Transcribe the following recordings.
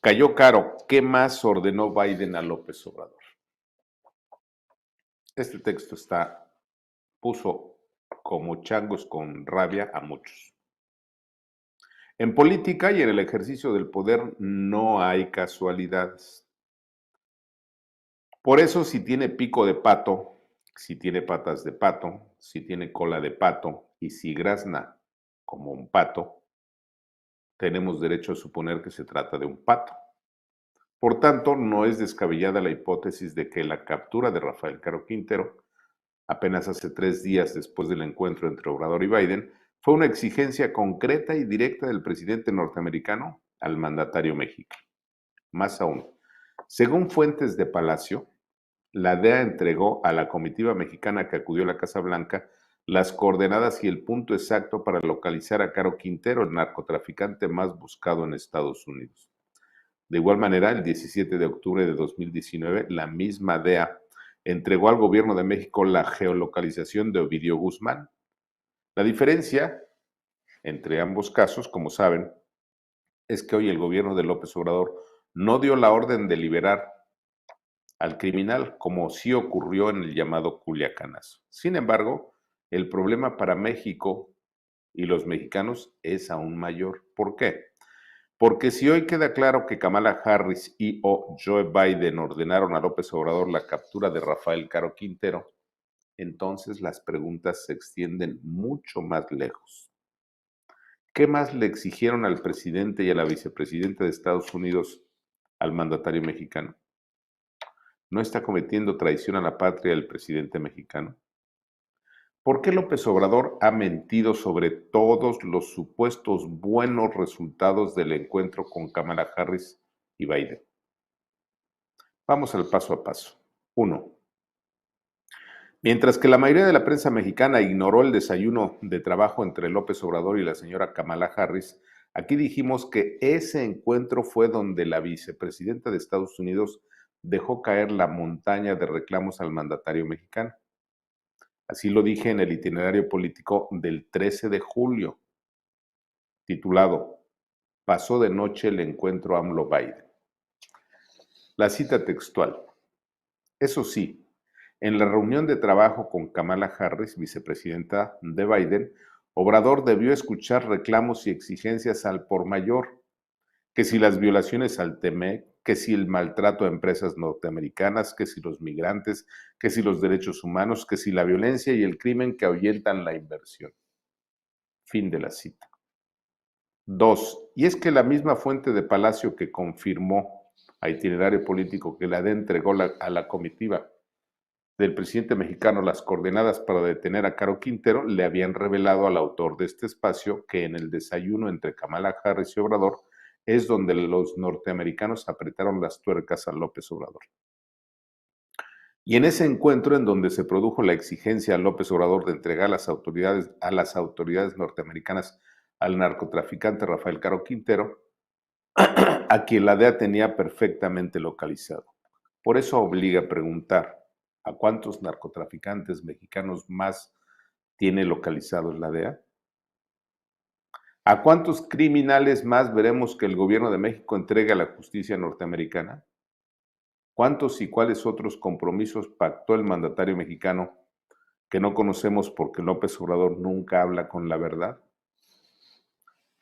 Cayó caro. ¿Qué más ordenó Biden a López Obrador? Este texto puso como changos con rabia a muchos. En política y en el ejercicio del poder no hay casualidades. Por eso, si tiene pico de pato, si tiene patas de pato, si tiene cola de pato y si grazna como un pato, tenemos derecho a suponer que se trata de un pato. Por tanto, no es descabellada la hipótesis de que la captura de Rafael Caro Quintero, apenas hace 3 días después del encuentro entre Obrador y Biden, fue una exigencia concreta y directa del presidente norteamericano al mandatario mexicano. Más aún, según fuentes de Palacio, la DEA entregó a la comitiva mexicana que acudió a la Casa Blanca las coordenadas y el punto exacto para localizar a Caro Quintero, el narcotraficante más buscado en Estados Unidos. De igual manera, el 17 de octubre de 2019, la misma DEA entregó al gobierno de México la geolocalización de Ovidio Guzmán. La diferencia entre ambos casos, como saben, es que hoy el gobierno de López Obrador no dio la orden de liberar al criminal, como sí ocurrió en el llamado Culiacanazo. Sin embargo, el problema para México y los mexicanos es aún mayor. ¿Por qué? Porque si hoy queda claro que Kamala Harris y o Joe Biden ordenaron a López Obrador la captura de Rafael Caro Quintero, entonces las preguntas se extienden mucho más lejos. ¿Qué más le exigieron al presidente y a la vicepresidenta de Estados Unidos al mandatario mexicano? ¿No está cometiendo traición a la patria el presidente mexicano? ¿Por qué López Obrador ha mentido sobre todos los supuestos buenos resultados del encuentro con Kamala Harris y Biden? Vamos al paso a paso. 1. Mientras que la mayoría de la prensa mexicana ignoró el desayuno de trabajo entre López Obrador y la señora Kamala Harris, aquí dijimos que ese encuentro fue donde la vicepresidenta de Estados Unidos dejó caer la montaña de reclamos al mandatario mexicano. Así lo dije en el itinerario político del 13 de julio, titulado Pasó de noche el encuentro AMLO-Biden. La cita textual. Eso sí, en la reunión de trabajo con Kamala Harris, vicepresidenta de Biden, Obrador debió escuchar reclamos y exigencias al por mayor, que si las violaciones al TEMEC, que si el maltrato a empresas norteamericanas, que si los migrantes, que si los derechos humanos, que si la violencia y el crimen que ahuyentan la inversión. Fin de la cita. 2. Y es que la misma fuente de Palacio que confirmó a itinerario político que la DEA entregó a la comitiva del presidente mexicano las coordenadas para detener a Caro Quintero, le habían revelado al autor de este espacio que en el desayuno entre Kamala Harris y Obrador es donde los norteamericanos apretaron las tuercas a López Obrador. Y en ese encuentro en donde se produjo la exigencia a López Obrador de entregar a las autoridades norteamericanas al narcotraficante Rafael Caro Quintero, a quien la DEA tenía perfectamente localizado. Por eso obliga a preguntar, ¿a cuántos narcotraficantes mexicanos más tiene localizados la DEA? ¿A cuántos criminales más veremos que el gobierno de México entregue a la justicia norteamericana? ¿Cuántos y cuáles otros compromisos pactó el mandatario mexicano que no conocemos porque López Obrador nunca habla con la verdad?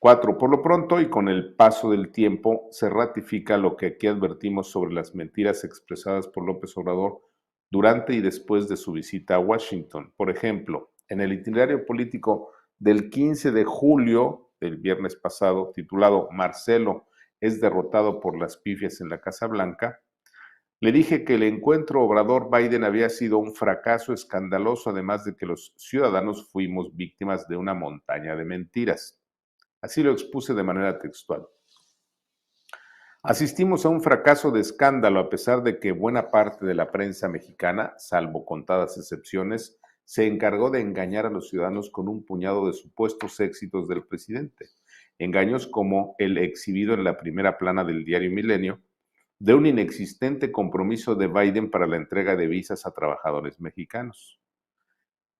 4. Por lo pronto y con el paso del tiempo se ratifica lo que aquí advertimos sobre las mentiras expresadas por López Obrador durante y después de su visita a Washington. Por ejemplo, en el itinerario político del 15 de julio del viernes pasado, titulado Marcelo es derrotado por las pifias en la Casa Blanca, le dije que el encuentro Obrador-Biden había sido un fracaso escandaloso, además de que los ciudadanos fuimos víctimas de una montaña de mentiras. Así lo expuse de manera textual. Asistimos a un fracaso de escándalo a pesar de que buena parte de la prensa mexicana, salvo contadas excepciones, se encargó de engañar a los ciudadanos con un puñado de supuestos éxitos del presidente. Engaños como el exhibido en la primera plana del diario Milenio de un inexistente compromiso de Biden para la entrega de visas a trabajadores mexicanos.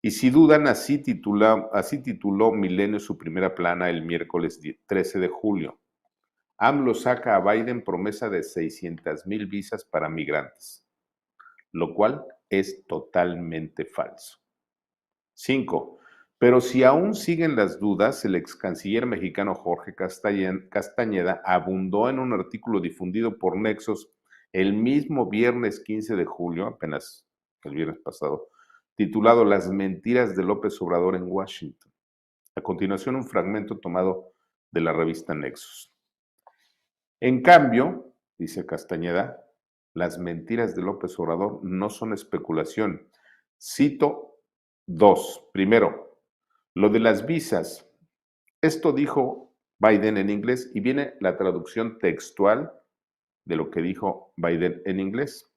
Y si dudan, así tituló Milenio su primera plana el miércoles 13 de julio. AMLO saca a Biden promesa de 600,000 visas para migrantes, lo cual es totalmente falso. 5. Pero si aún siguen las dudas, el ex canciller mexicano Jorge Castañeda abundó en un artículo difundido por Nexos el mismo viernes 15 de julio, apenas el viernes pasado, titulado Las mentiras de López Obrador en Washington. A continuación, un fragmento tomado de la revista Nexos. En cambio, dice Castañeda, las mentiras de López Obrador no son especulación. Cito 2. Primero, lo de las visas. Esto dijo Biden en inglés y viene la traducción textual de lo que dijo Biden en inglés.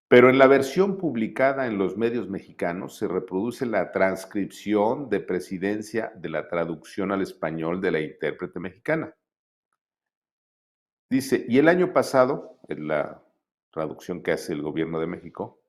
Pero en la versión publicada en los medios mexicanos se reproduce la transcripción de presidencia de la traducción al español de la intérprete mexicana. Dice, y el año pasado, en la traducción que hace el gobierno de México,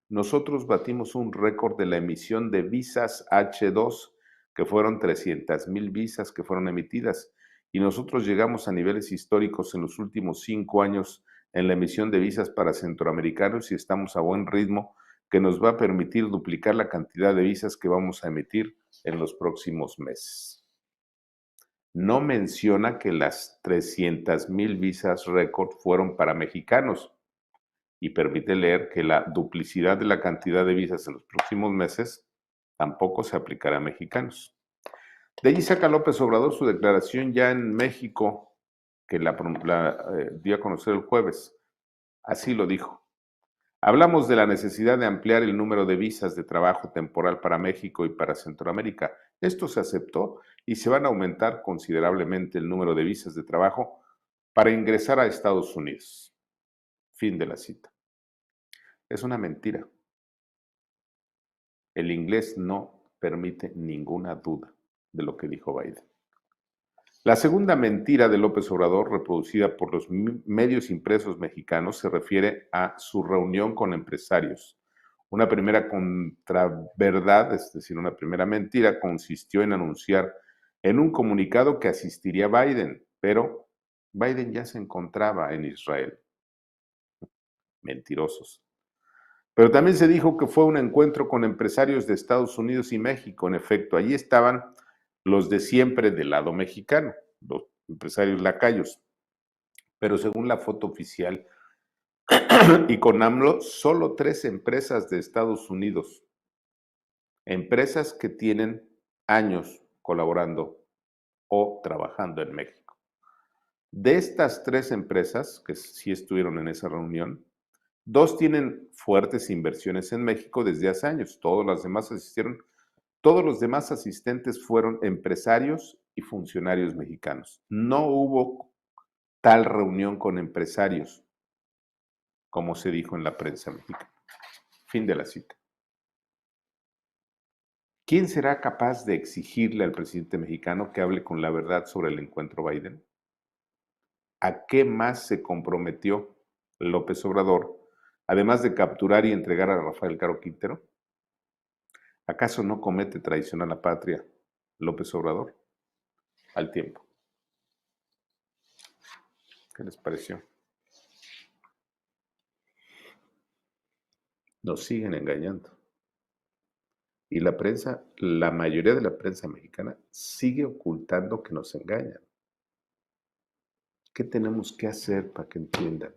nosotros batimos un récord de la emisión de visas H2, que fueron 300,000 visas que fueron emitidas, y nosotros llegamos a niveles históricos en los últimos 5 años en la emisión de visas para centroamericanos y estamos a buen ritmo que nos va a permitir duplicar la cantidad de visas que vamos a emitir en los próximos meses. No menciona que las 300,000 visas récord fueron para mexicanos y permite leer que la duplicidad de la cantidad de visas en los próximos meses tampoco se aplicará a mexicanos. De allí saca López Obrador su declaración ya en México, que la dio a conocer el jueves. Así lo dijo. Hablamos de la necesidad de ampliar el número de visas de trabajo temporal para México y para Centroamérica. Esto se aceptó y se van a aumentar considerablemente el número de visas de trabajo para ingresar a Estados Unidos. Fin de la cita. Es una mentira. El inglés no permite ninguna duda de lo que dijo Biden. La segunda mentira de López Obrador, reproducida por los medios impresos mexicanos, se refiere a su reunión con empresarios. Una primera contraverdad, es decir, una primera mentira, consistió en anunciar en un comunicado que asistiría Biden, pero Biden ya se encontraba en Israel. Mentirosos. Pero también se dijo que fue un encuentro con empresarios de Estados Unidos y México. En efecto, allí estaban los de siempre del lado mexicano, los empresarios lacayos. Pero según la foto oficial y con AMLO, solo 3 empresas de Estados Unidos, empresas que tienen años colaborando o trabajando en México. De estas 3 empresas, que sí estuvieron en esa reunión, 2 tienen fuertes inversiones en México desde hace años. Todos los demás asistentes fueron empresarios y funcionarios mexicanos. No hubo tal reunión con empresarios, como se dijo en la prensa mexicana. Fin de la cita. ¿Quién será capaz de exigirle al presidente mexicano que hable con la verdad sobre el encuentro Biden? ¿A qué más se comprometió López Obrador, además de capturar y entregar a Rafael Caro Quintero? ¿Acaso no comete traición a la patria López Obrador? Al tiempo. ¿Qué les pareció? Nos siguen engañando. Y la prensa, la mayoría de la prensa mexicana, sigue ocultando que nos engañan. ¿Qué tenemos que hacer para que entiendan?